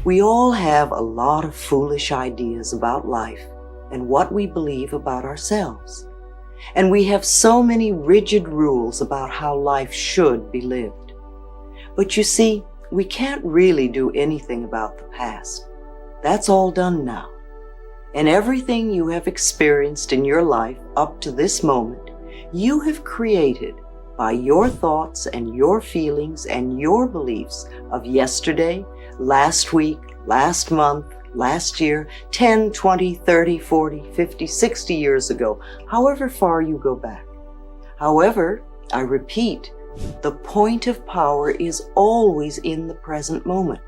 We all have a lot of foolish ideas about life and what we believe about ourselves. And we have so many rigid rules about how life should be lived. But you see, we can't really do anything about the past. That's all done now. And everything you have experienced in your life up to this moment, you have created by your thoughts and your feelings and your beliefs of yesterday, last week, last month, last year, 10, 20, 30, 40, 50, 60 years ago, however far you go back. However, I repeat, the point of power is always in the present moment,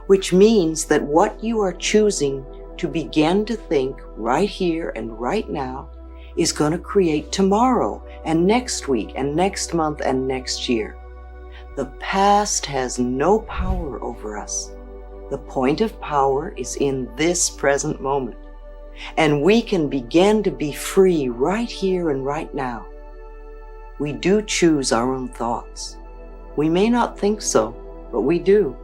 which means that what you are choosing to begin to think right here and right now is going to create tomorrow and next week and next month and next year. The past has no power over us. The point of power is in this present moment, and we can begin to be free right here and right now. We do choose our own thoughts. We may not think so, but we do.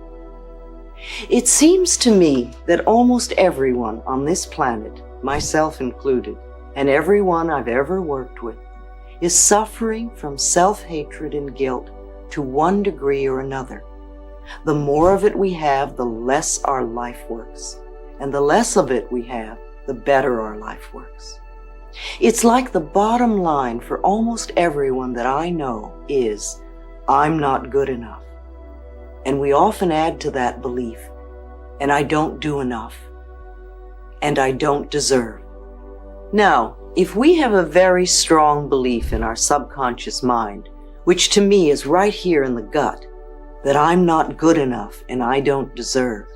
It seems to me that almost everyone on this planet, myself included, and everyone I've ever worked with, is suffering from self-hatred and guilt to one degree or another. The more of it we have, the less our life works. And the less of it we have, the better our life works. It's like the bottom line for almost everyone that I know is, I'm not good enough. And we often add to that belief, and I don't do enough. And I don't deserve. Now, if we have a very strong belief in our subconscious mind, which to me is right here in the gut, that I'm not good enough and I don't deserve,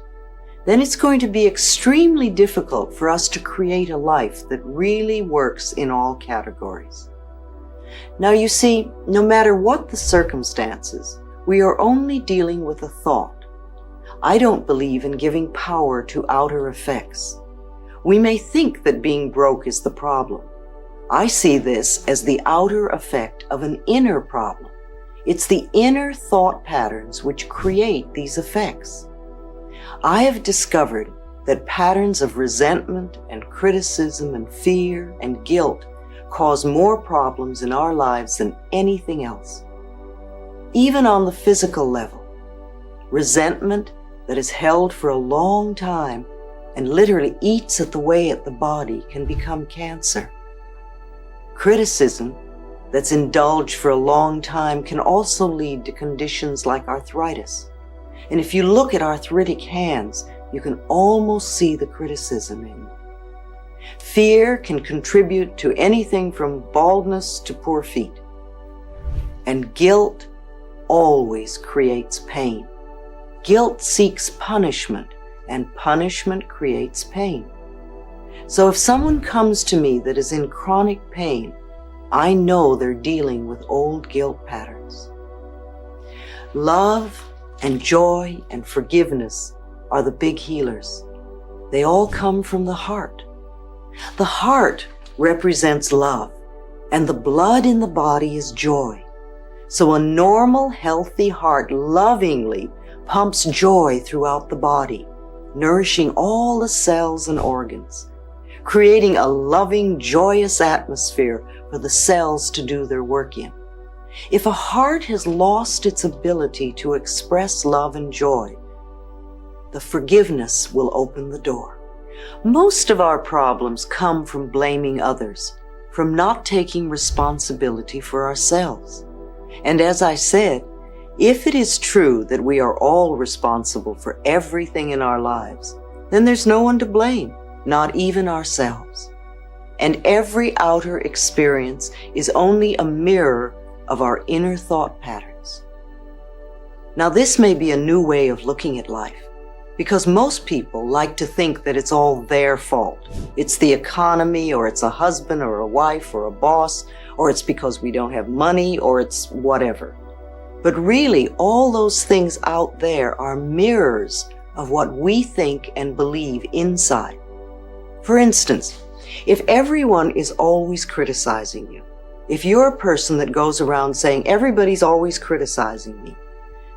then it's going to be extremely difficult for us to create a life that really works in all categories. Now you see, no matter what the circumstances, we are only dealing with a thought. I don't believe in giving power to outer effects. We may think that being broke is the problem. I see this as the outer effect of an inner problem. It's the inner thought patterns which create these effects. I have discovered that patterns of resentment and criticism and fear and guilt cause more problems in our lives than anything else. Even on the physical level, resentment that is held for a long time and literally eats away at the body can become cancer. Criticism that's indulged for a long time can also lead to conditions like arthritis. And if you look at arthritic hands, you can almost see the criticism in them. Fear can contribute to anything from baldness to poor feet. And guilt always creates pain. Guilt seeks punishment, and punishment creates pain. So if someone comes to me that is in chronic pain, I know they're dealing with old guilt patterns. Love and joy and forgiveness are the big healers. They all come from the heart. The heart represents love, and the blood in the body is joy. So a normal, healthy heart lovingly pumps joy throughout the body, nourishing all the cells and organs, creating a loving, joyous atmosphere for the cells to do their work in. If a heart has lost its ability to express love and joy, the forgiveness will open the door. Most of our problems come from blaming others, from not taking responsibility for ourselves. And as I said, if it is true that we are all responsible for everything in our lives, then there's no one to blame, not even ourselves. And every outer experience is only a mirror of our inner thought patterns. Now, this may be a new way of looking at life, because most people like to think that it's all their fault. It's the economy, or it's a husband or a wife or a boss, or it's because we don't have money, or it's whatever. But really, all those things out there are mirrors of what we think and believe inside. For instance, if everyone is always criticizing you, if you're a person that goes around saying, everybody's always criticizing me,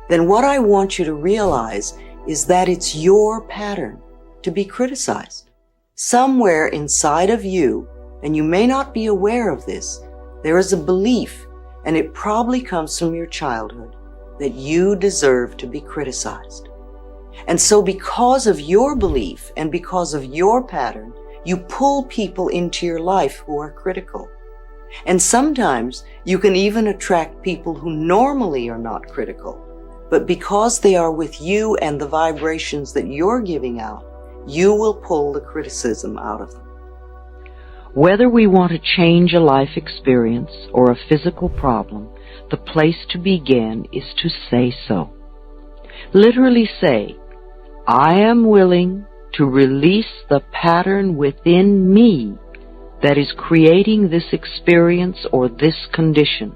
then what I want you to realize is that it's your pattern to be criticized. Somewhere inside of you, and you may not be aware of this, there is a belief, and it probably comes from your childhood, that you deserve to be criticized. And so because of your belief and because of your pattern, you pull people into your life who are critical. And sometimes you can even attract people who normally are not critical, but because they are with you and the vibrations that you're giving out, you will pull the criticism out of them. Whether we want to change a life experience or a physical problem, the place to begin is to say so. Literally say, I am willing to release the pattern within me that is creating this experience or this condition.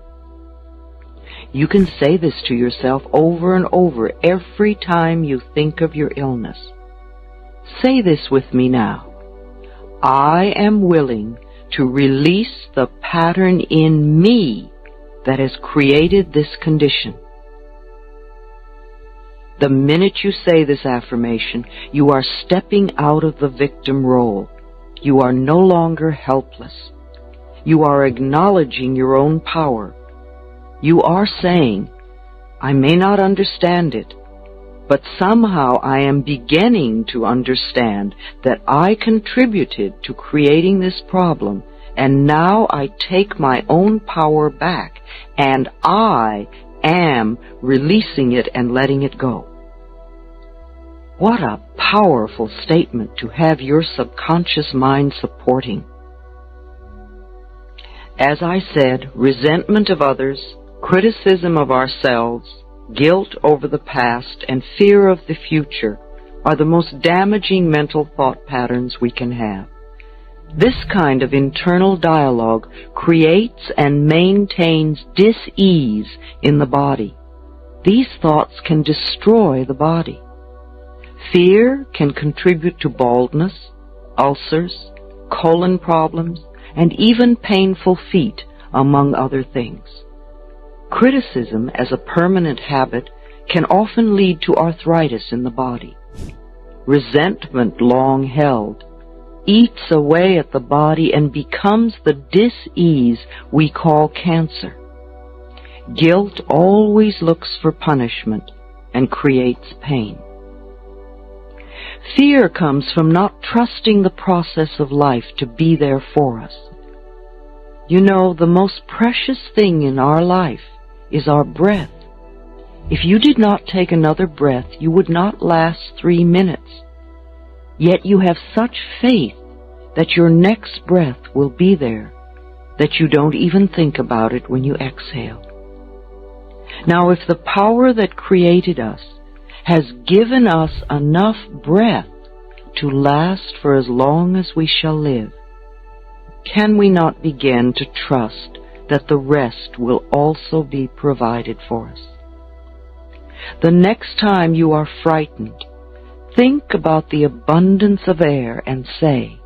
You can say this to yourself over and over every time you think of your illness. Say this with me now. I am willing to release the pattern in me that has created this condition. The minute you say this affirmation, you are stepping out of the victim role. You are no longer helpless. You are acknowledging your own power. You are saying, I may not understand it, but somehow I am beginning to understand that I contributed to creating this problem, and now I take my own power back, and I am releasing it and letting it go. What a powerful statement to have your subconscious mind supporting. As I said, resentment of others, criticism of ourselves, guilt over the past, and fear of the future are the most damaging mental thought patterns we can have. This kind of internal dialogue creates and maintains dis-ease in the body. These thoughts can destroy the body. Fear can contribute to baldness, ulcers, colon problems, and even painful feet, among other things. Criticism as a permanent habit can often lead to arthritis in the body. Resentment long held eats away at the body and becomes the dis-ease we call cancer. Guilt always looks for punishment and creates pain. Fear comes from not trusting the process of life to be there for us. You know, the most precious thing in our life is our breath. If you did not take another breath, you would not last 3 minutes. Yet you have such faith that your next breath will be there, that you don't even think about it when you exhale. Now, if the power that created us has given us enough breath to last for as long as we shall live, can we not begin to trust that the rest will also be provided for us? The next time you are frightened, think about the abundance of air and say,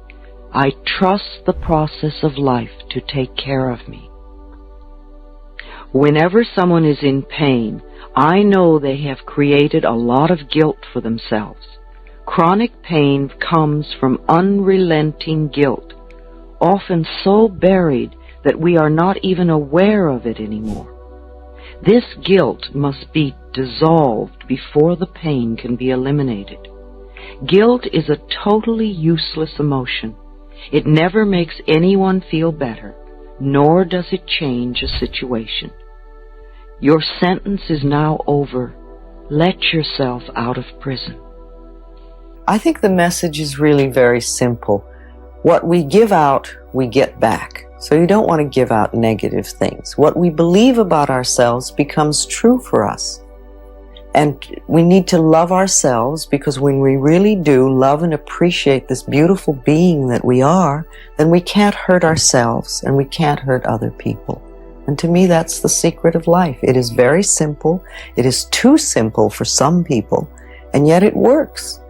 I trust the process of life to take care of me. Whenever someone is in pain, I know they have created a lot of guilt for themselves. Chronic pain comes from unrelenting guilt, often so buried that we are not even aware of it anymore. This guilt must be dissolved before the pain can be eliminated. Guilt is a totally useless emotion. It never makes anyone feel better, nor does it change a situation. Your sentence is now over. Let yourself out of prison. I think the message is really very simple. What we give out, we get back. So you don't want to give out negative things. What we believe about ourselves becomes true for us. And we need to love ourselves, because when we really do love and appreciate this beautiful being that we are, then we can't hurt ourselves and we can't hurt other people. And to me, that's the secret of life. It is very simple. It is too simple for some people, and yet it works.